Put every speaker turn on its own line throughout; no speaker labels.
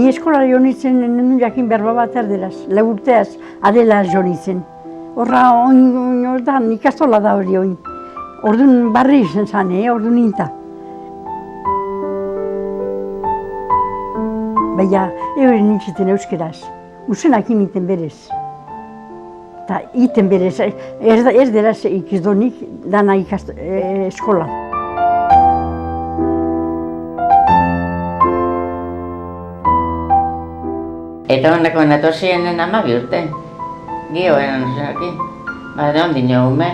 Ni eskola jo nintzen, nuen jakin berba bat erderaz, 4 urteaz, adela jo nintzen. Horra, oin ikastola da hori oin. Orduan barri izan zan, orduan ninta. Baina, hori nintzen euskeraz, usenak imiten berez. Eta iten berez, erderaz ikizdonik dana eskola.
Eta honeko natozienen 12 urte. Gioen zenekin. Bada ondin ume.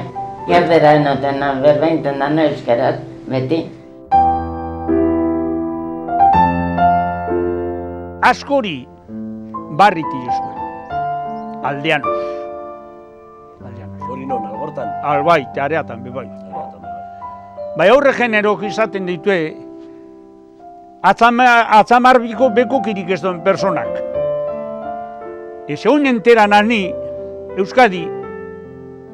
Gerdera enoten berbeinten dana euskaraz, beti.
Askori barriti zuen. Aldeanos.
Hori non, Algortan?
Albai, Areatan, bebai. Bai aurre generok izaten ditue, atzamarbiko bekokirik ez duen personak. Eze hon entera nani, Euskadi,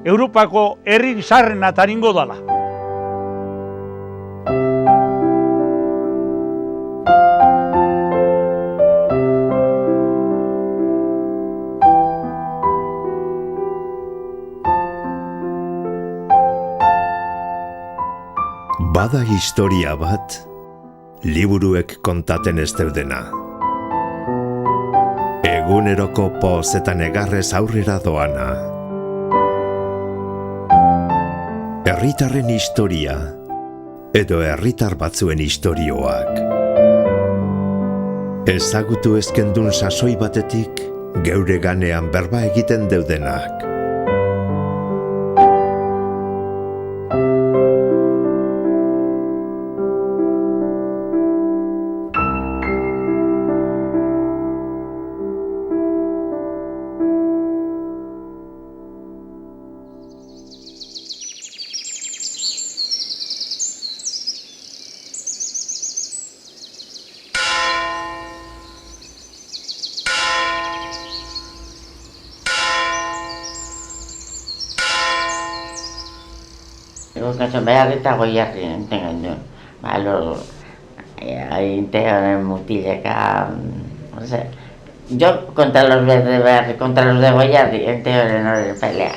Europako herri zarrena taringo dala.
Bada historia bat, liburuek kontaten ez daudena. Eguneroko poz eta negarrez aurrera doana. Herritarren historia, edo herritar batzuen istorioak. Ezagutu ezkendun sasoi batetik, geure ganean berba egiten daudenak.
Kaso behar eta goiarri enten genuen. Inteoren mutileka... Yo contra los de Beharri, contra los de Goiarri, Inteoren hori pelea.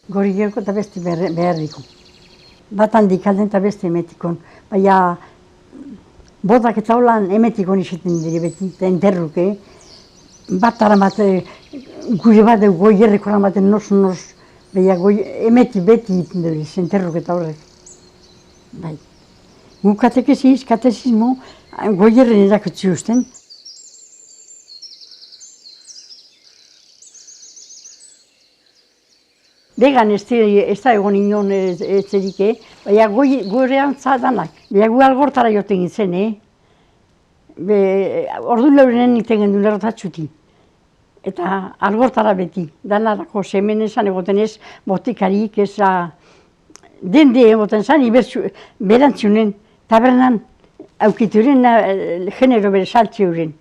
Gorrigerko eta beste Beharriko. Bat handik alden eta beste emetikon. Baina, bodak eta holan emetikon izaten dire beti, eta enterruke. Bat aramat, gure bat Goierriko aramaten nos, baina emeti beti iten dure, enterruke eta horrek. Bai. Gu katezismo, Goierren erakutsi usten. Began ez da egon inon etzerike, baina gurean zadanak. Baina gu Algortara joten zen, ordu leurenen iten gendun lerrotatxuti. Eta Algortara beti, danarako semen esan egoten ez, botikarik ez, dende egoten zan, berantzunen, tabernan, aukituren, genero bere saltze uren.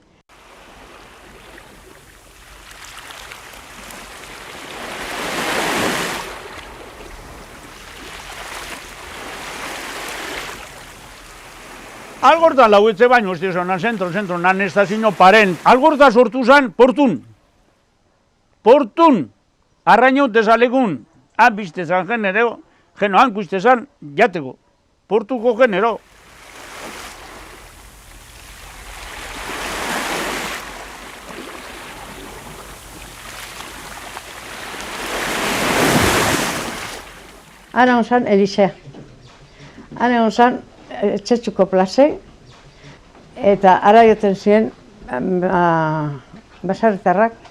Algorta lauetze baino, ez dira zentro, nan estazio paren. Algorta sortu zen Portun. Portun, arraino desalegun, bizte zan genero, hankuizte zan jateko, Portuko genero.
Ara onzan Elisea. Ara onzan Txetxuko plaze, eta ara joten ziren basarritarrak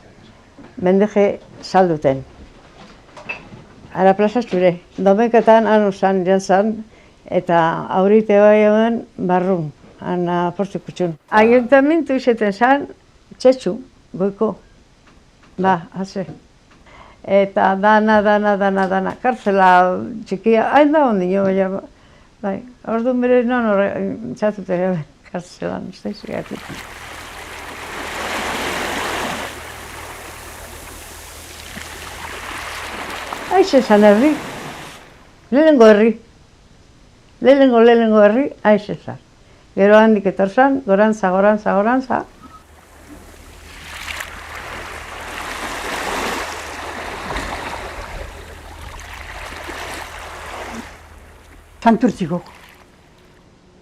mendeje salduten. Ara plaza zure. Domeketan anu zan jantzan, eta aurrite bai egon barrun, ana portzikutxun. Ayuntamentu izeten zan Txetxu, goiko. Ba, haze. Eta dana, kartzela txikia, hain da ondino, baina, bai, orduan bere non horre, txatute kartzelan, ez da izugatik. Aize zan herri, lehenengo herri. lehenengo herri, aiz ezan. Gero handik etorzan, gorantza.
Santurtziko,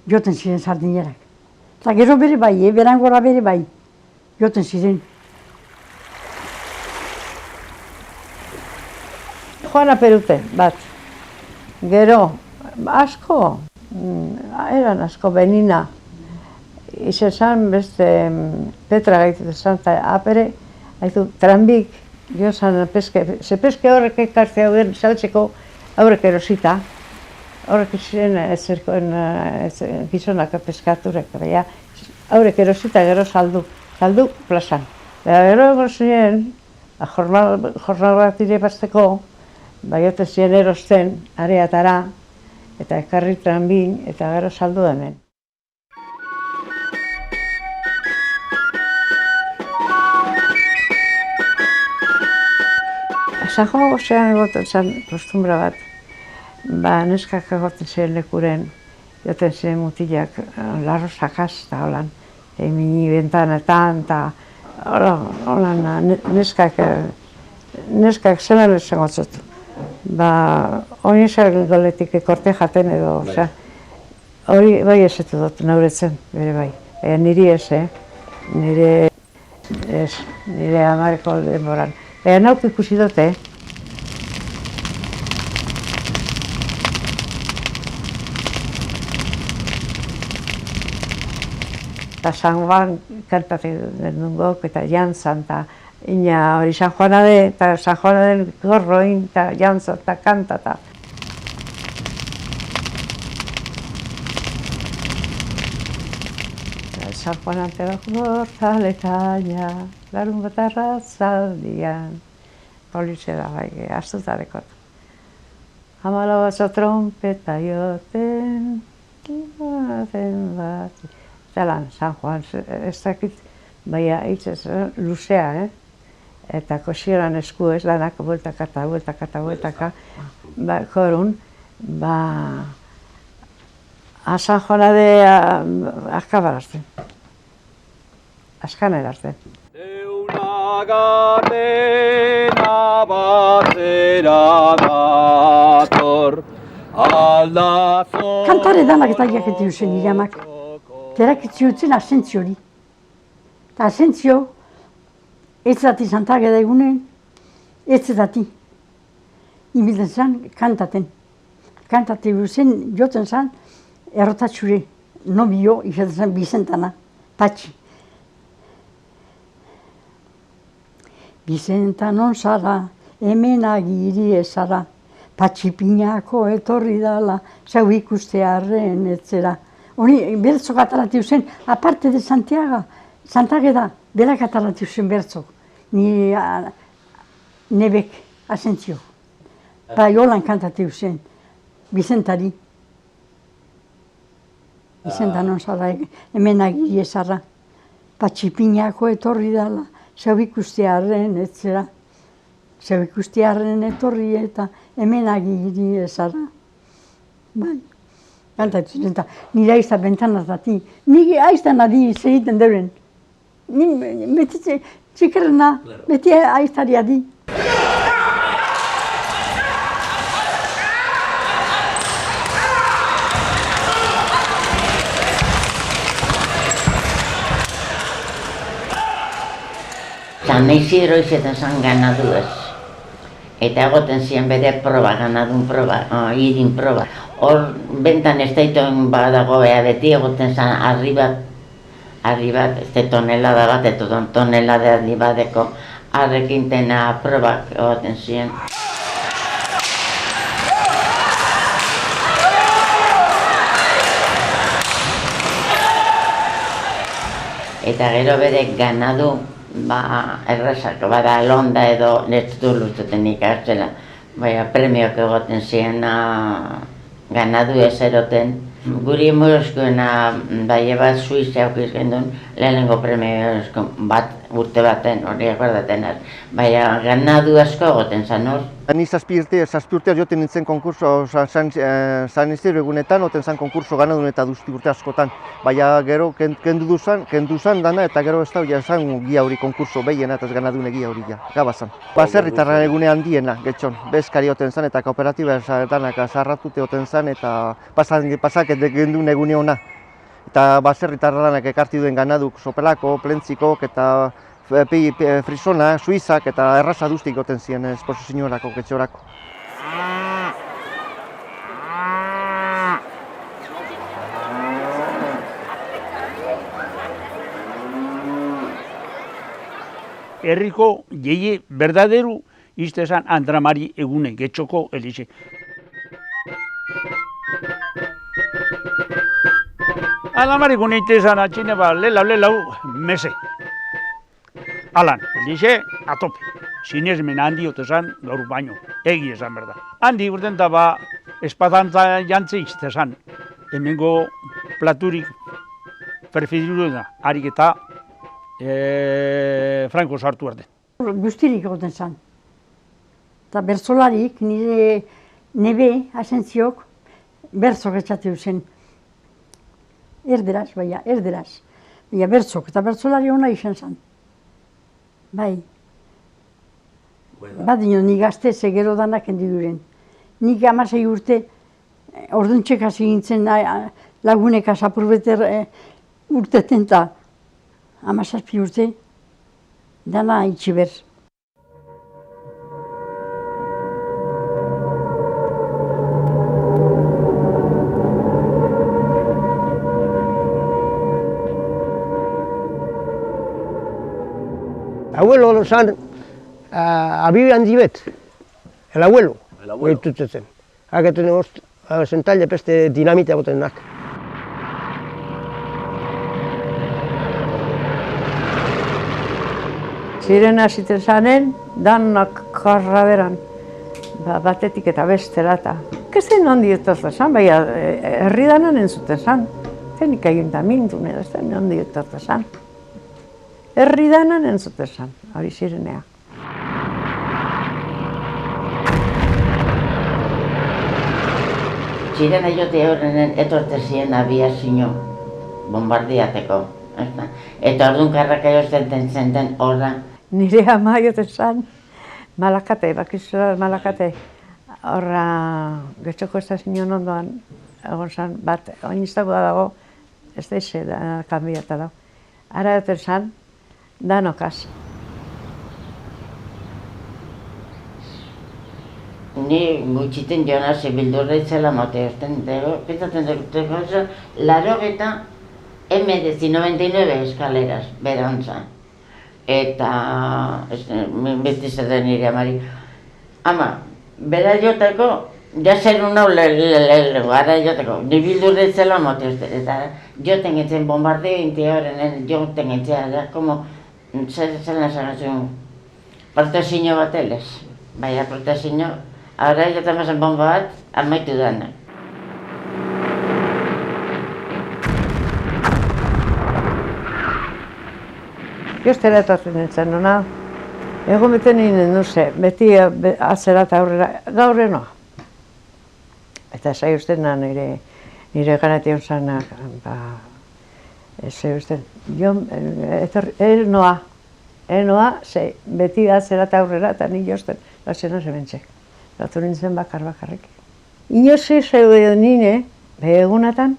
joten ziren sardinerak. Eta gero bere bai, berangora bere bai, joten ziren.
Joana Perute, bat. Gero, asko, eran asko, Benina. Izan beste Petra gaitu zan, eta apere, haitu, tranbik, jo zan peske, ze peske horrek ekartze hauen saltzeko aurrek erosita. Horrek ziren ezerkoen gizonak peskaturek, baina aurrek erosita gero saldu plazan. Gero ziren, jornal bat ire basteko, baiote ziren erosten, areatara, eta ekarri tranbin, eta gero saldu hemen. Sanjo gozean egoten zen kostumbra bat, neskak egoten ziren lekuren, joten ziren mutilak larrozakaz eta holan, mini bentanetan eta holan neskak zelan esan gotzotu. Hori esan goletik korte jaten edo, hori bai esetu dut nauretzen, bere bai. Niri ez, nire amareko denboran. Nauk ikusi dute, eta San Juan kantatzen dungok, eta jantzan, eta ina hori San Juanade, eta San Juanaden gorroin, eta jantzan, eta kanta, eta San Juanante gortaletaina, larun bat arratzaldian, polize da bai, astutareko. Hamala batzo trompeta joten, imaten bat. Zelan, San Juan, ez dakit, baina hitzez luzea, eta kosionan esku ez lanak bueltaka, korun, San Juanade askabarazten. Askan erazten.
Deuna gatena batzera dator, aldazo...
Kantare danak eta jaketi usen iramak. Terakitzi utzen asentzio hori. Eta asentzio, ez dati santage da egunen, ez dati. Ibilten zan, kantaten. Kantate usen, joten zan, errotatxure, nobio, izaten zan, Bizentana, Patxi. Bizentanon zara, hemen agiri ezara, Patxi Pinako etorri dala, zau ikustearen etzera. Hori, bertzok atarati usen, aparte de Santage da, berak atarati usen bertzok. Nebek, asentzio. Holan kantati usen, Bizentari. Bizentanon zara, hemen agiri ezara, Patxi Pinako etorri dala, zau ikustearen etzera. Zau ikustearen etorri eta hemen agiri ezara. Bai, kantatu zen, nire aizta bentanaz dati. Nire aizta nadi segiten deuren. Beti txikerrena, beti aiztari adi.
San Isidro izaten zan ganadu ez. Eta egoten ziren bere proba, ganadun proba, irin proba. Hor, bentan ez daitoen badago beha beti egoten zan harri bat, ez da tonelada bat, eto tonelada harri bateko harrekintena probak egoten ziren. Eta gero bere ganadu, errazak, bada londa edo netztu luztuten ikarzela. Premiok egoten ziren ganadu ez eroten. Guri morozkoena bat Suizia aukiz gendun, lehenengo premio bat urte baten, hori akordaten az. Baina ganadu asko egoten zan hor.
Ni zazpi urtea joten nintzen konkurso, San Isidro egunetan, oten zan konkurso ganadun eta duzti urte askotan. Baina gero kendu zan dana eta gero ez da ja zan gia hori konkurso behiena eta ez ganadune gia hori ja, gabazan. Baserritarra egune handiena, getxon, bezkari oten zan eta kooperatiba danak zarratute oten zan eta pasaket gendun egune ona. Eta baserritarra lanak ekarti duen ganaduk, sopelako, plentzikok eta frisona, suizak eta erraza duztik goten ziren esposizioarako, getxorako.
Herriko jeie berdaderu iztezan Andramari egune getxoko elize. Andramari egune itezan atxine lelau mese. Alan, elize atope. Sinesmen handi otezan gaur baino, egi esan berda. Handi urten eta espadantza jantzi iztezan. Hemengo platurik perfidiru da, harik eta Franco sartu arte.
Guztirik egoten zan. Eta bertzolarik, nire nebe, asentziok, bertzok etxatu zen. Erderaz, baina, erderaz. Baina bertzok, eta bertzolari hona izan zan. Bai. Bat dino, nik gazte gero danak hendiduren. Nik 16 urte, orduntxek hasi gintzen lagunek asapurbeter urteten eta 17 urte, dana itxiber.
Abuelo zan, abibi handi bet, el abuelo, goitutzen. Haketen zentaile peste dinamita goten nak.
Ziren hasiten zanen, danak karra beran, batetik eta bestela eta. Kezen handi etortzen zan, baina herri danan entzuten zan. Tenik ayuntamientu, ez zen handi etortzen zan. Herri danan entzuten zan, hori zirenea.
Ziren ejote horren etorte ziren abiazio bombardiateko. Eta orduan karraka jozten zenten horra.
Nire ama joten zan, Malakate, bakizua Malakate. Horra, getxoko estazio ondoan, egon zan, bat, oin iztagoa dago, ez da ize, kanbiata dago. Ara joten zan, danokaz.
Ni gutxiten joan hasi bildurra itzela mote ezten dugu, pentsatzen dugu, 99 eskaleras, berantza. Eta, beti zaten nire amari. Ama, bera joteko, ja zer unau gara joteko, ni bildurra itzela mote ezten, eta joten etzen bombardeo inti horren, joten etzen, como, zela zagazun, protezio bat elez, baina protezio, ahora joten mazen bomba bat, amaitu dana.
Jostera etatzen nintzen, nona, egon beten ninen duze, beti atzera eta aurrera, gaur noa. Eta zai usten nire ganation zanak, zai usten, noa, beti atzera eta aurrera, eta ni josten, lazena zementzek. Zatu nintzen bakarrik. Inozi zeu nine, egunatan,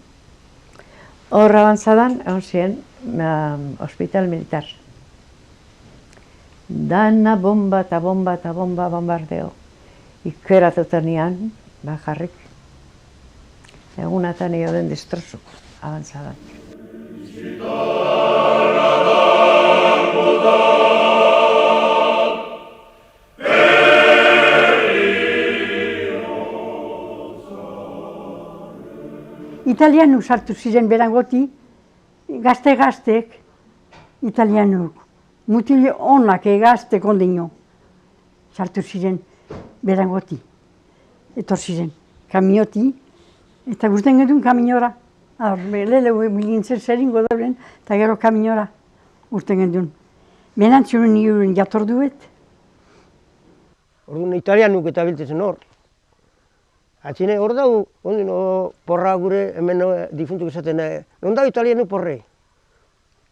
horra bantzadan, egon ziren, hospital militar. Dana bomba eta bomba bombardeo. Ikeratuta nian, bakarrik. Egunatan nio den destrozu, abantzadan.
Italianuk sartu ziren berangoti, gaztek, italianuk. Mutil onak egaztek ondino. Sartu ziren berangoti. Etor ziren kamioti, eta guztien gedun kaminora. Lehele bilintzen zeringo dauren, eta gero kaminora urten gedun. Benantzuren niuren jator duet.
Orduan italianuk eta biltzen hor. Atxine hor dago, porra gure hemen difuntuk esaten, non dago italianuk porre?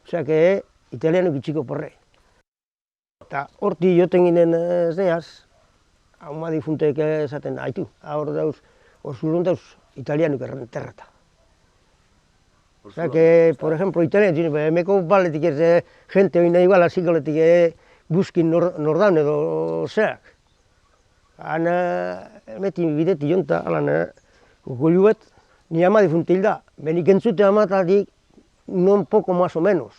Osea, italianuk itxiko porre. Eta horti joten ginen zeaz, hauma difuntek esaten, haitu, hor dauz, hor zulun dauz italianuk errenterrata. Osea, por ejemplo, italianuk, emeko baletik ez, gente hori nahi bala zikoletik buskin nor daun edo zeak. Han emeti bideti jonta, alan, gogoluet, ni ama difunte hilda. Benik entzute amatatik, non poco más o menos.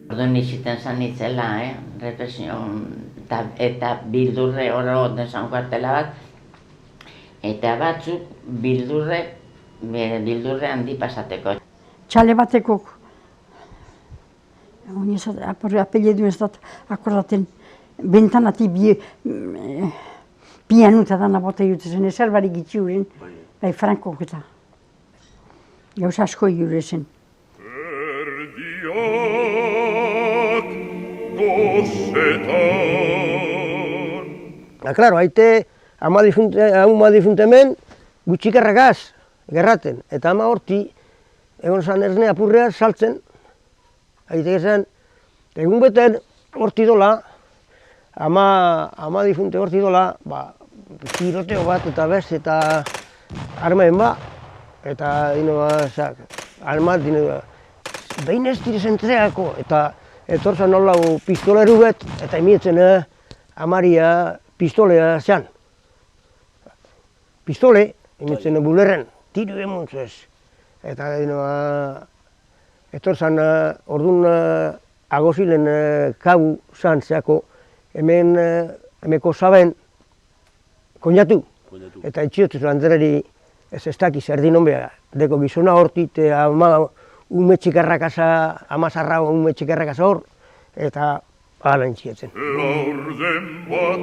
Orduan iziten zan itzela, represion, eta bildurre oro zan kuartela bat, eta batzuk bildurre handi pasateko.
Txale batekok, apelledu ez dut akordaten, bentanatik pianuta dana bota jutezen, ezer barik itxiuren, bai Frankok eta gauz asko jurezen.
Claro, haite ama difunte hemen gutxikarrakaz gerraten, eta ama horti egon zan erne apurrea saltzen, haite gezan, egun beten horti dola, ama difunte horti dola, tiroteo bat eta bez, eta armaen ba, eta armat behin ez direzentreako, eta etorzan nolau pistoleru bet, eta emietzen amaria pistolea zean. Pistole, emietzen bulerren, tiru emuntzu ez. Eta etorzan orduan agozilen kabu zan zeako, hemeko zaben koinatu. Eta itxiotuz landerari ez daki zerdin onbea, deko gizona hortit, ume txikarrakasa, amazarra ume txikarrakasa hor, eta hala intxietzen.
Laurden bat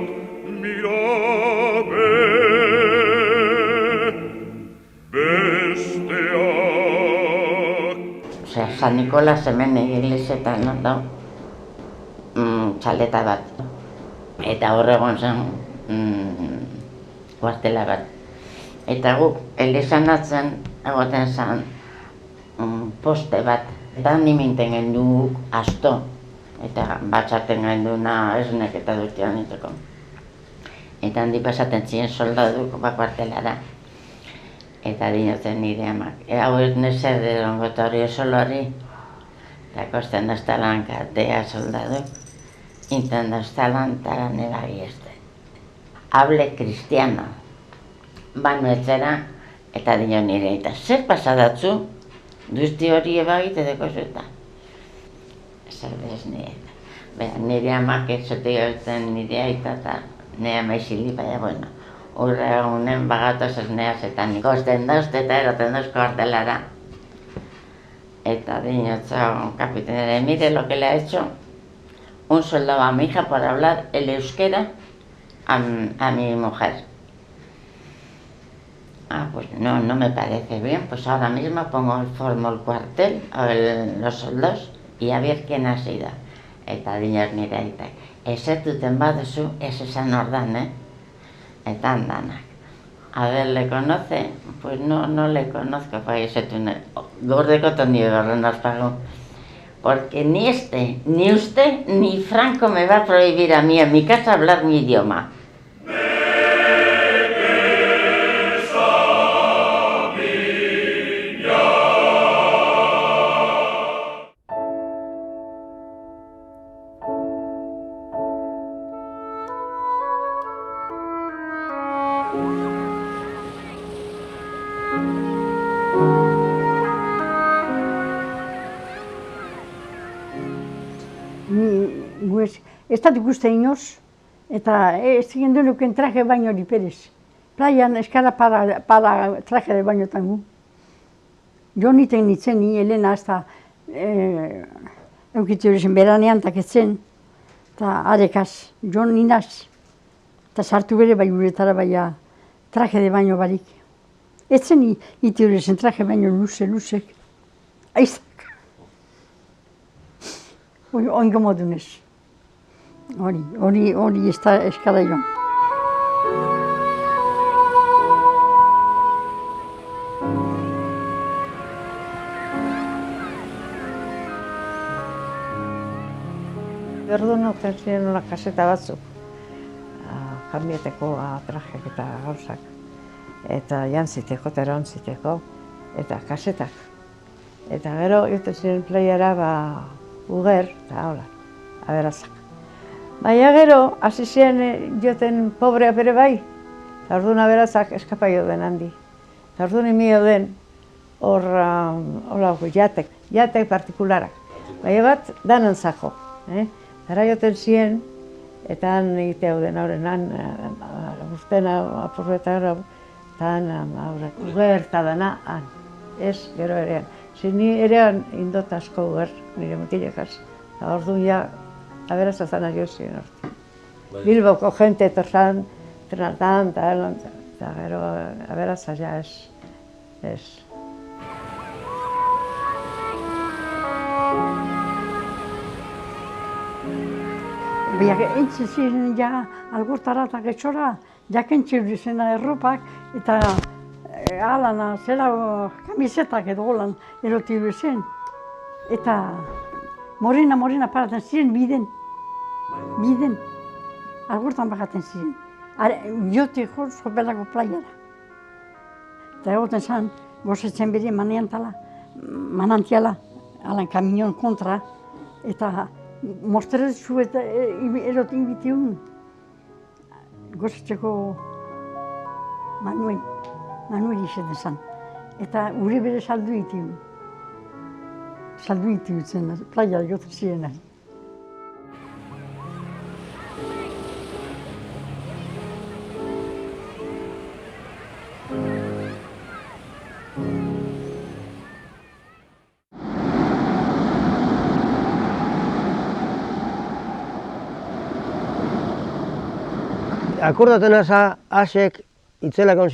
mirabe, besteak.
Osea, San Nikolas hemen iglesetan da, txaleta bat. Eta hor egon zen kuartela bat. Eta guk, elizanatzen egoten zen poste bat. Eta niminten genduk asto. Eta batxaten genduna esnek eta dutian iteko. Eta handi pasaten ziren soldaduk kuartelara. Eta dinoten nire amak. Hau ez nezer erongotorio solori. Eta kosten daztalan katea soldaduk. Inten daztalan taran eragiezte. Hable kristiano. Banu etzera, eta dino nire eta zer pasadatzu, duzti hori ebagite deko zuta. Zer bez nire. Nire amak ez zote gauten nire aita eta nire amaizili, baina bueno. Urre egunen bagatoz ez nire zetan ikosten dauzte eta eroten dauzko artelara. Eta dino kapitenere, mire lo que le ha hecho un soldado a mi hija por hablar el euskera a mi mujer. Pues no me parece bien, pues ahora mismo formo el cuartel, los soldados, y a ver quién ha sido. Eta dinor nire aitak, ezetuten baduzu, ez esan ordan, Eta handanak. A ver, ¿le conoce? Pues no le conozco, pues ezetun, gordeko tondio gorren azpago. Porque ni ni usted, ni Franco me va a prohibir a mí en mi casa hablar mi idioma.
Ez dut ikuste inoz, eta ez zigen dunuken traje baino hori perez. Plaian eskara para traje de bainotan gu. Jo niten nitzen ni Elena hasta eukitu horrezen beranean taketzen, eta arekaz, jo ninaz. Eta sartu bere bai guretara baina traje de baino barik. Etzen itiurezen traje baino luzek. Aizak. Oingo modunez. Hori ez da eskala joan.
Orduan okten ziren nola kaseta batzuk, kambieteko trajeak eta gauzak, eta jantziteko eta erantziteko, eta kasetak. Eta gero, joten ziren playera, uger, eta hola, aberazak. Baina gero, hasi ziren joten pobrea bere bai, eta orduan aberazak eskapa joden handi. Eta orduan imi joden, hor jatek partikularak. Baina bat, danantzako. Zara joten ziren, eta han egitea den horren, han guztien apurreta eta han uger eta dana, han. Ez, gero erean. Ni erean indot asko uger, nire mutilekaz. Eta orduan ja, aberazak zana jo ziren horti. Bilboko jente etortzan, trenatan, eta gero aberazak ja ez.
Baina entzen ziren ja algurtara eta getxora, jakentxe zena erropak eta alana zela kamisetak edo golan eroti zen. Eta morena paraten ziren biden. Algurtan bakaten ziren. Jote jo belako playara. Eta egoten zan, gozetzen bere manantiala, alan kamion kontra, eta mostrezu eta erotin bitiun. Gozetzeko Manuel izaten zan. Eta ure bere saldu itiun. Saldu itiutzen, playa gotu ziren ari.
Akordaten asek itzelak on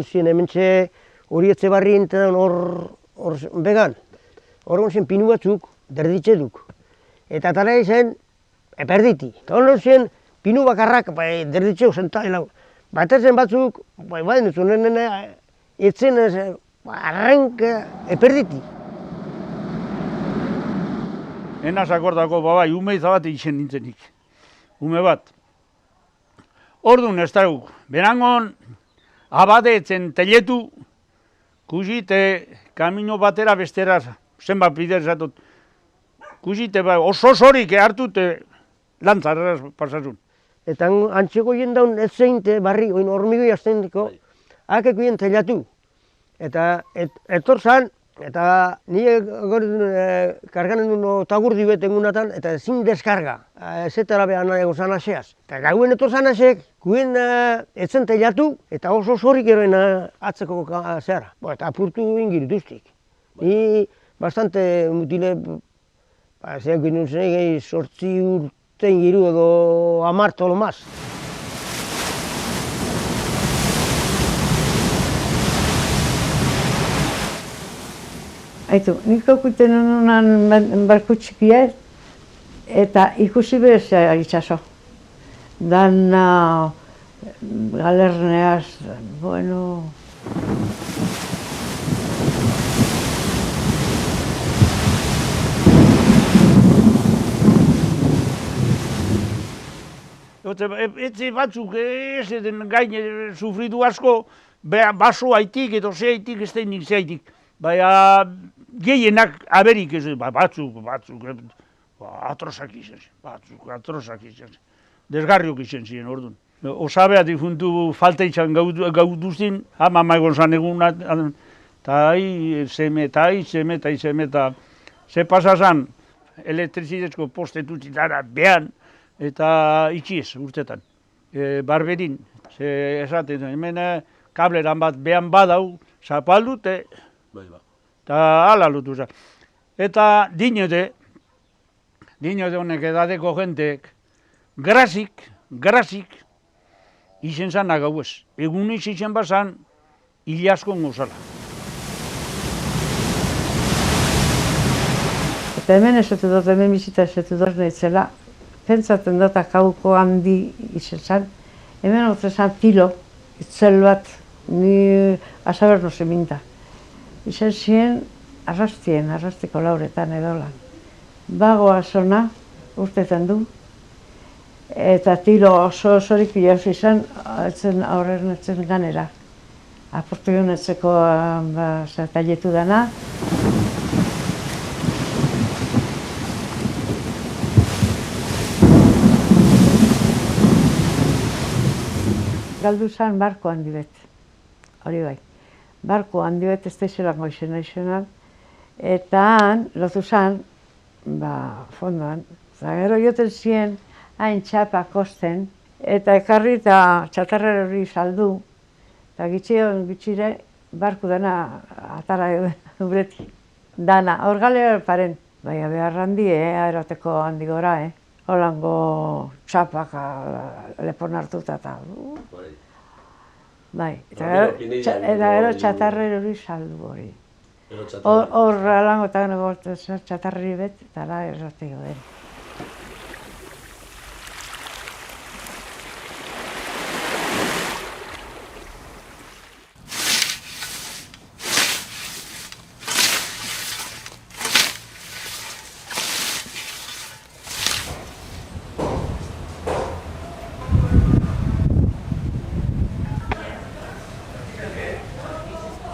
ziren hementxe hori etxe barri enten hor began. Hor ziren pinu batzuk derditxe duk. Eta tara izan eperditi. Eta hor ziren pinu bakarrak derditxe zenta hilau. Batezen batzuk, zunen etzen arranka eperditi.
Enaz akordako babai, ume izabat izen nintzenik. Ume bat. Orduan ez dauk, berangon abadeetzen teletu, kusite kamino batera bestera, zenbat bider zatut, kusite oso zorik hartut lantzarra pasasun.
Eta antxeko jendaun ez zeinte barri, oin hormigoi aztendiko, hakeko jen telatu. Eta etorzan, eta nire karganen duen tagurdi beten gunatan, eta ezin deskarga, zetara behan nahiago zan aseaz. Eta gauen etorzan asek, guen etzen telatu, eta oso zorik eroen atzeko zehara. Eta apurtu ingiru duztik. Ni bastante mutile, zeak ginen zen, 8 urte ingiru edo 10 tolo maz.
Aitu, nik okuten honan barku txikia eta ikusi berezia itxaso. Dan galerneaz, bueno...
Etxe batzuk ez den gaine sufritu asko, baso haitik edo ze haitik ez denik ze haitik. Baina gehienak aberik ez, batzuk, atrosak izan, desgarriok izan ziren orduan. Osabea difuntu falta izan gauduztin, hama maigon zan egun, eta zeme, eta ze pasazan elektrizidezko postetutitara behan, eta itxiez urtetan. Barberin, ze esaten, hemen kableran bat behan badau, zapaldu, eta ala lutu za. Eta dinode honek edadeko jenteek, grasik, izen zan agauez. Egun izan bazan, hil asko gozala.
Eta hemen esotu dut, hemen bizita esotu dut netzela, pentsatzen dut akauko handi izan zen, hemen otzen zen tilo, itzel bat, ni asaber no seminta. Izan ziren arrastiko lauretan edo lan. Bagoa zona, urtetan du, eta tilo osorik jauz izan, aurren etzen ganera. Aportu joan etzeko tailetu dana. Galdu zen barko handi bet, hori bai. Barko handi bet ez da izelango izena, eta han, lotu zen, fondoan, eta gero joten ziren, hain txapa kosten, eta ekarri eta txatarra hori saldu, eta gitxire barku dana atara ubreti. Dana, hor gale paren, baina behar handi, aeroteko handi gora, Holango txapak lepon hartuta eta... Bai, eta gero txatarrer hori saldu hori. Hor alango eta gano txatarri bet, eta la errateko den.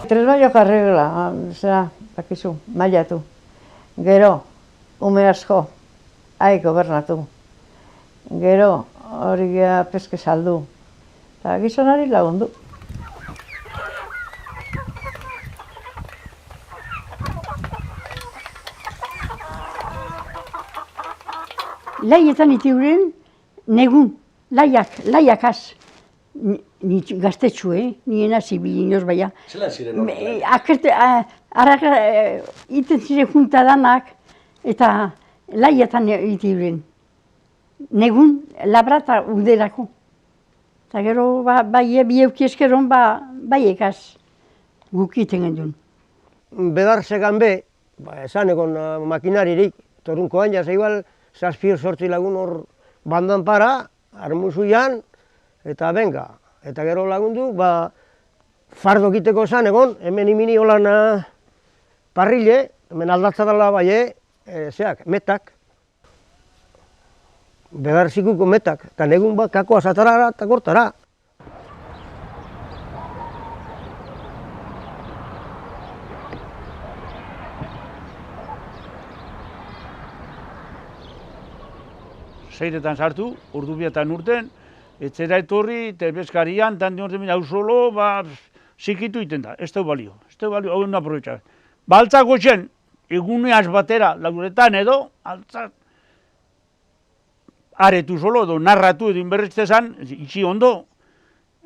Tresbailok arregla, bakizu, mailatu. Gero, ume asko, gobernatu. Gero, hori peske saldu. Eta gizonari lagundu.
Laietan itiuren, negun, laiak az. Ni gaztetxu, nien hasi inoz baina.
Zelan ziren hori?
Iten ziren junta danak, eta laietan itiuren. Negun, labrata uderako. Eta gero, bai euki eskeron, bai ekaz guk iten gendun.
Bedar segan be, esan egon makinaririk, torunkoan jaz igual, 7-8 lagun hor bandan para, armuzuian, eta benga, eta gero lagundu, fardo egiteko esan egon, hemen imini holan parrile, hemen aldatza dela bai, metak. Bedar zikuko metak, eta negun kakoa zatarara eta gortara.
Seiretan sartu, ordubietan urten, etzera etorri, terbezkarian, tanti horretzen hausolo, zikitu iten da, ez da balio, hau egin aprobetxak. Baltzako zen, eguneaz batera, laguretan edo, altzak, aretu solo edo, narratu edo inberretzezan, itxi ondo,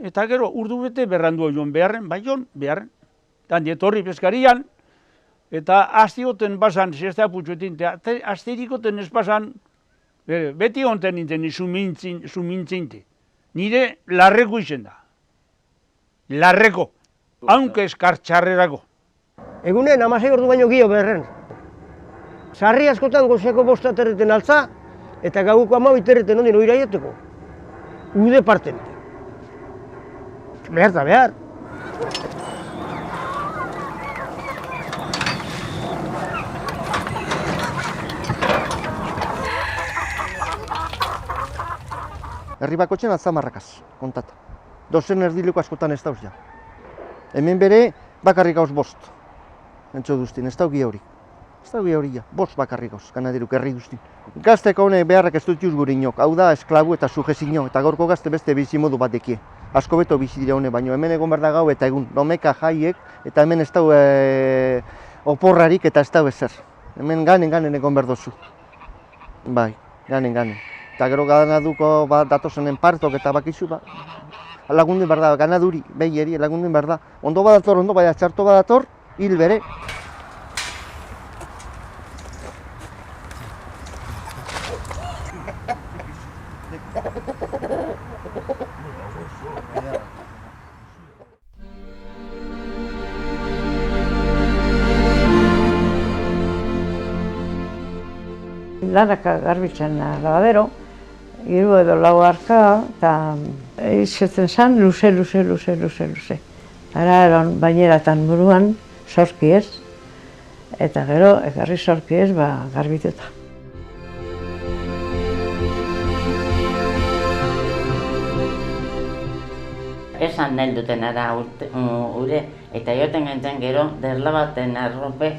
eta gero urdu bete berrandu joan beharren, bai joan beharren. Tanti etorri pezkarian, eta astioten basan, zesta putxuetin, asterikoten ez basan, beti onten nintzen sumintzinte. Nire larreko izen da. Larreko. Aunque eskartxarrerako.
Egunen 16 ordu baino gio berren. Sarri askotan gozeko 5 aterreten altza, eta gauko 12 aterreten ondin oiraieteko. Ude parten. Behar da behar.
Herri bakotxen atzamarrakaz, kontata. Dozen erdileko askotan ez dauz ja. Hemen bere bakarrik gauz 5. Entzo duztin, ez daugi hori. Ez daugi hori ja, 5 bakarrik gauz, ganaderuk herri duztin. Gazteko honek beharrak ez dut juz gurinok, hau da esklabu eta sujezino, eta gorko gazte beste bizimodu bat dekie. Asko beto bizi dira honek, baino hemen egon behar da gau eta egun, domeka jaiek, eta hemen ez dau oporrarik eta ez dau ezer. Hemen ganen egon behar dozu. Bai, ganen. Eta gero ganaduko datozenen partok eta bakizu, lagunden behar da, ganaduri, behieri, lagunden behar da. Ondo badator, baina txarto badator, hil bere.
lanak garbitzen lavadero, 3 edo 4 arka, eta izaten zen luze. Ara eron baineratan buruan, sorki ez, eta gero, ekarri sorki ez, garbituta.
Esan nahi duten ara ure, eta joten gintzen gero, derla baten arrope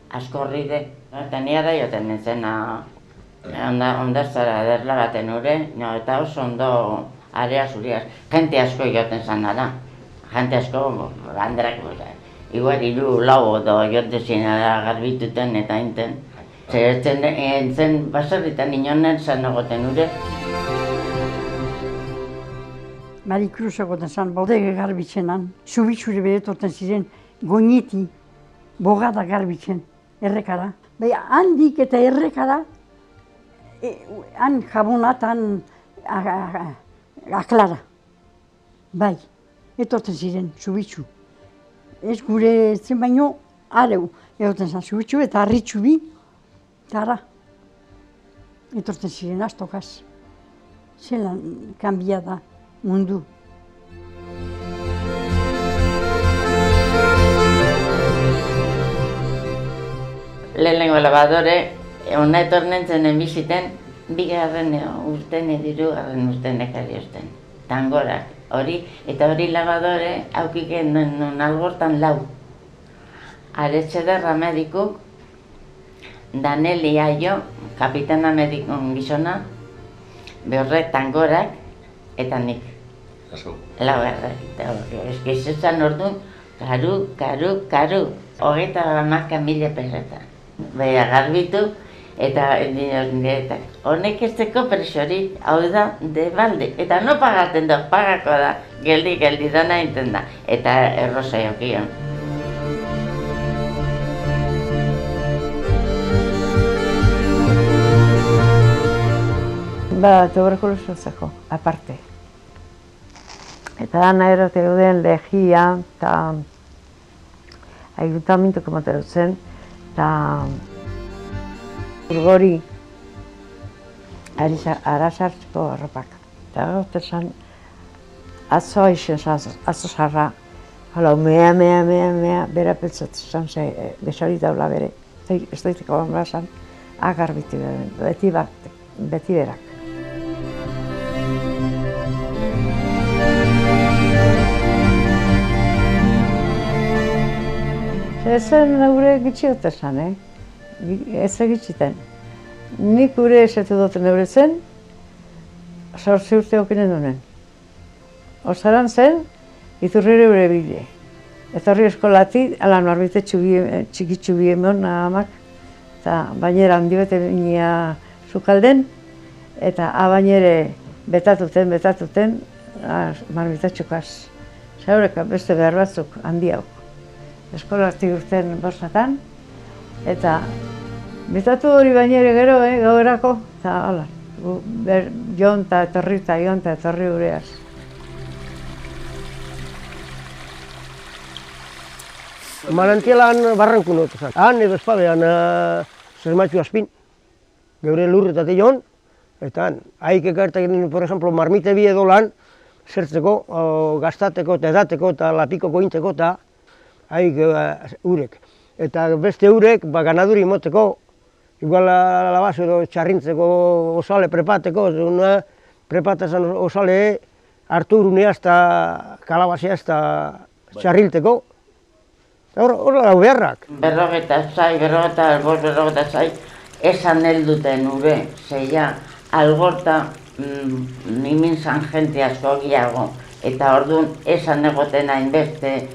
askorride. Eta ni ara joten nintzen ondazara derla baten ure, eta oso ondo area zuriaz. Jente asko joten zan ara, jente asko banderak, igual 3-4 edo joten zin ara garbituten eta inten. Zen baserritan inonen zan egoten ure.
Mari Cruz egoten zen, bodega garbitzenan, zubitxure beretorten ziren, goñiti, bogada garbitzen, errekara. Bai, handik eta errekara, han jabonat, han aklara. Bai, etorten ziren, zubitxu. Ez gure zen baino, areu, egoten zen, zubitxu eta harritxu bi, eta ara. Etorten ziren, astokaz. Zelan kanbia da mundu.
Lehenengo labadore, hona etornen zenen biziten, 2. urten edo 3. urten ekarri osten. Tangorak, hori, eta hori labadore aukiken non algortan 4. Aretxederra medikuk, Daneli Aio, kapitana medikun gizona, behorre tangorak, eta nik. 4. Eskizetan orduan, karu, 30.000 peseta. Baina garbitu, eta honek ez teko presiorik, hau da, de balde. Eta no pagaten da, pagako da, geldi dana enten da, eta errosa jokion.
Tuberkulosozeko, aparte. Eta dana erote duden lehia, eta ayuntamientuko materutzen, eta urgori arasartzeko arropak. Eta gaute zen, atzo eixen zaz, atzo zarra, hala, mea, bera peltzatzen zen, desori daula bere. Ez daiteko banbara zen, agar beti berak. Ezen gure gitxiote zen, ez egitxiten. Nik gure esetu duten euretzen, 8 urte okinen dunen. Osaran zen, iturrire eure bile. Eta horri eskolati, alan marbite txiki txubi emon amak, eta bainera handi bete binia zukalden, eta bainere betatuten, marbita txukaz. Zaureka beste behar batzuk handiauk. Eskolati urten borsatan, eta betatu hori bainere gero, gauerako, eta hala, jon eta etorri ureaz.
Manantialan barranku notu zan. Han edo espabean zermatxu azpin, geure lurretate joan, eta han, haik ekartak, por ejemplo, marmite bi edo lan, zertzeko, gaztateko eta edateko eta lapikoko inteko eta haik urek. Eta beste urek, ganaduri moteko, igual alabazo edo txarrintzeko osale prepateko, prepatazan osale hartu urunea eta kalabazia eta txarrilteko. Horra lau beharrak.
berrogeta zai, esan helduten ure, zeia, algorta nimin zan jente asko giago, eta orduan esan egoten hainbeste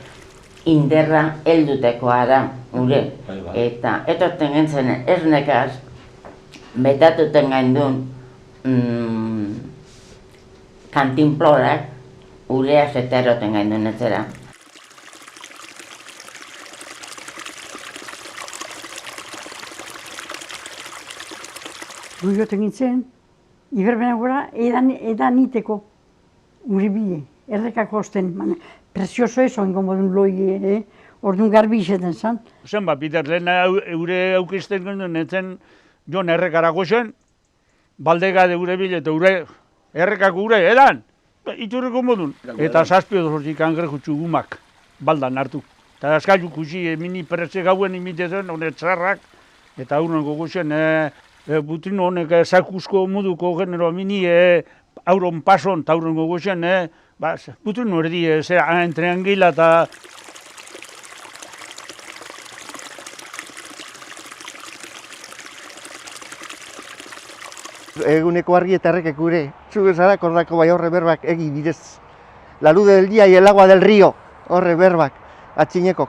inderra helduteko ara, ure. Eta etorten gentzen ez nekaz, betatuten gaindun kantinplorak, ureaz eta eroten gaindun etzera.
Gu joten gintzen, iberbena gora, edan iteko ure bide, errekako osten, prezioso ez oingo modun loi, orduan garbi izaten zan.
Zenbat, Peter, lehen eure aukizten genuen, etzen Jon errekara goxen, baldegade gure bile eta ure errekak gure edan, iturriko modun. Eta 7 edo 8 kangreju txugumak baldan hartu. Eta askailu kusi mini peretse gauen imitezen, honet txarrak, eta aurren gogozen, butin honek sakusko moduko genero mini auron pason, eta aurren gogozen, butin erdi, entreangila eta...
Eguneko argi eta errekek gure, zugezara kordako bai horre berbak egi bidez. La luz del día y el agua del río, horre berbak, atxinekok.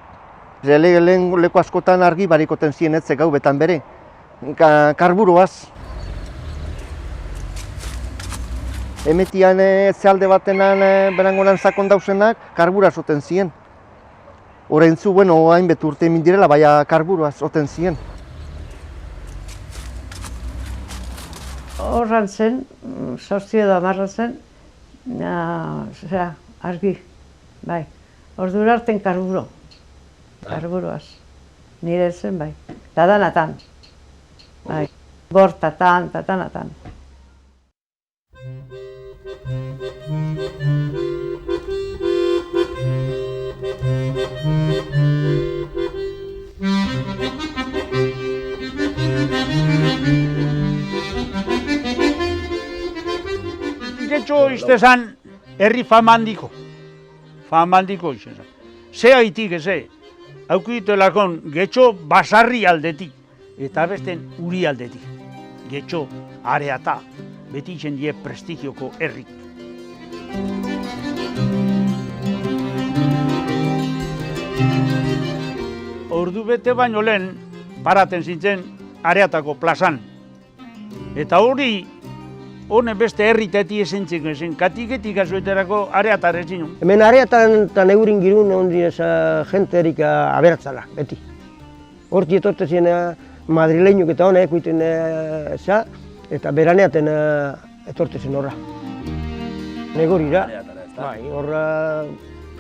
Lehen leku askotan argi barikoten zien etze gau betan bere, karburoaz. Emetian zealde batenan berangoran sakon dauzenak, karburaz oten zien. Oraintzu, bueno, hainbet urte emin direla, baina karburoaz oten zien.
Horran zen, 7 edo 10 zen, argi, bai. Ordura arten karburoaz. Nire zen, bai. Tadanatan, bai. Bortatan, tatanatan.
Getxo iztezan herri famandiko izan. Ze haitik eze, haukitelakon getxo basarri aldetik, eta besten uri aldetik. Getxo areata, beti izen die prestigioko herrik. Ordu bete baino lehen, paraten zintzen areatako plazan. Eta hori, hone beste herriteti esentziko esen, katiketik azueterako areatar ezin.
Hemen areatan eta neurin girun egon dinez jenterik aberatzala, beti. Horti etorte zien madrileñok eta honek ikuiten za, eta beraneaten etorte zen horra. Negorira, bai, horra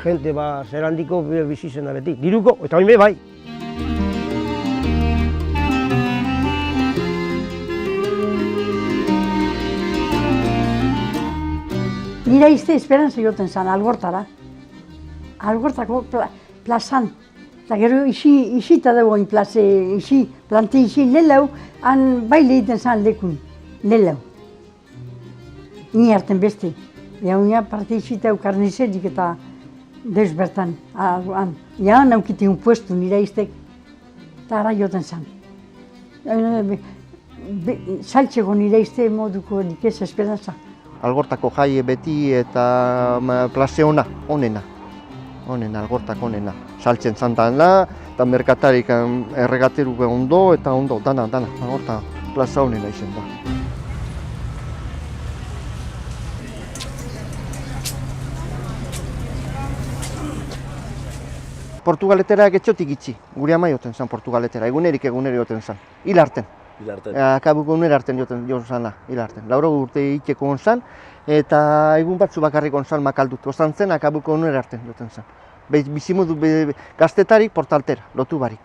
jente zer handiko bizi zen da beti. Diruko, eta hori bai.
Nire izte esperantza joten zen, Algortara. Algortako plazan. Eta gero isita dugu plaze, plante isi, lelau, han baile egiten zen lekun, lelau. Ni harten beste. Unia parte isita karnizerik eta deus bertan. Ja, naukite un puestu nire iztek. Eta ara joten zen. Saltxego nire izte moduko nik ez esperantza.
Algortako jai beti eta plaze onena, Algortako onena. Saltzen zantana, eta merkatarik erregateru ondo eta ondo, dana, Algorta plaza onena izen da. Portugaletera getxotik itxi, gure ama joten zen Portugaletera, eguneri joten zen, hil arten. Akabuko unera arten joten zana, hil arten. Lauro urte ikeko onzan, eta egun batzu bakarrik onzan makaldut. Ozan zen, akabuko unera arten joten zen. Bizimudu gaztetarik portaltera, lotu barik.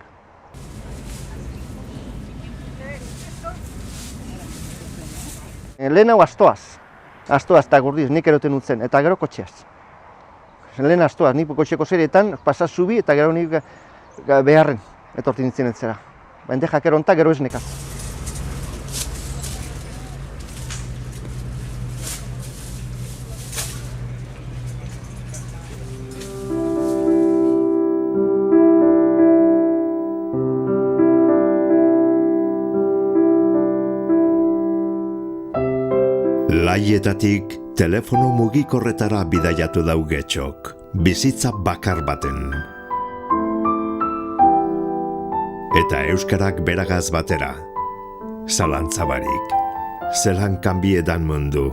Lehen hau astoaz eta gurdiz, nik eroten utzen, eta gero kotxeaz. Lehen astoaz, nik kotxeko zerietan, pasaz zubi eta gero nik beharren etortin nintzen etzera. Bendejak eronta, gero ez nekaz.
Laietatik telefono mugikorretara bidaiatu dau Getxok, bizitza bakar baten. Eta euskarak beragaz batera. Zalantzabarik, zelan kanbiedan mundu.